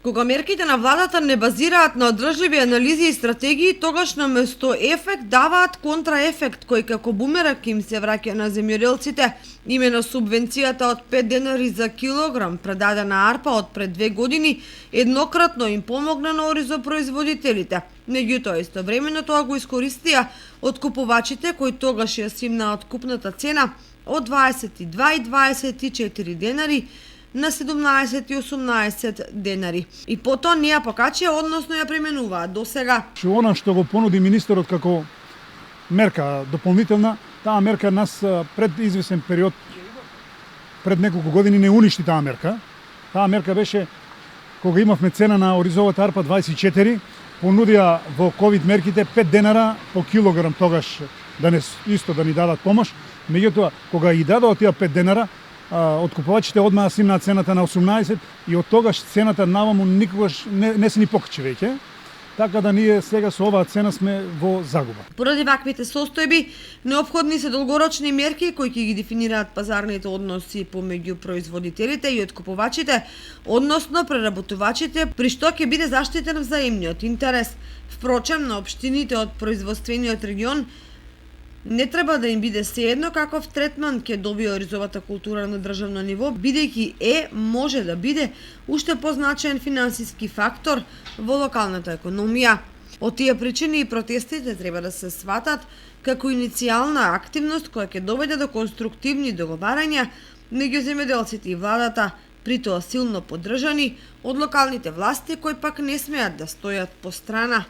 Кога мерките на владата не базираат на одржливи анализи и стратегии, тогаш наместо ефект даваат контраефект кој како бумеранг им се враќа на земјоделците. Имено субвенцијата од 5 денари за килограм предадена арпа од пред 2 години еднократно им помогна на оризопроизводителите. Меѓутоа, истовремено тоа го искористија откупувачите кои тогаш ја симнаа откупната цена од 22 и 24 денари на 17 и 18 денари. И потоа не ја покачија, односно ја применуваат до сега. Она што го понуди министерот како мерка дополнителна, таа мерка нас пред извесен период, пред неколку години не уништи таа мерка. Таа мерка беше кога имавме цена на оризовата арпа 24, понудија во ковид мерките 5 денара по килограм тогаш да ни дадат помош. Меѓутоа, кога и дадоа тие 5 денара, откупувачите одмаа симнаа цената на 18 и од тогаш цената наваму никогаш не се ни покачи веќе. Така да ние сега со оваа цена сме во загуба. Поради ваквите состојби, неопходни се долгорочни мерки кои ќе ги дефинираат пазарните односи помеѓу производителите и откупувачите, односно преработувачите, при што ќе биде заштитен взаимниот интерес. Впрочем, на општините од производствениот регион не треба да им биде сеедно каков третман ќе добие оризовата култура на државно ниво, бидејќи може да биде уште позначаен финансиски фактор во локалната економија. Од тие причини и протестите треба да се сватат како иницијална активност која ќе доведе до конструктивни договарања меѓу земјоделците и владата, при тоа силно поддржани од локалните власти кои пак не смеат да стојат по страна.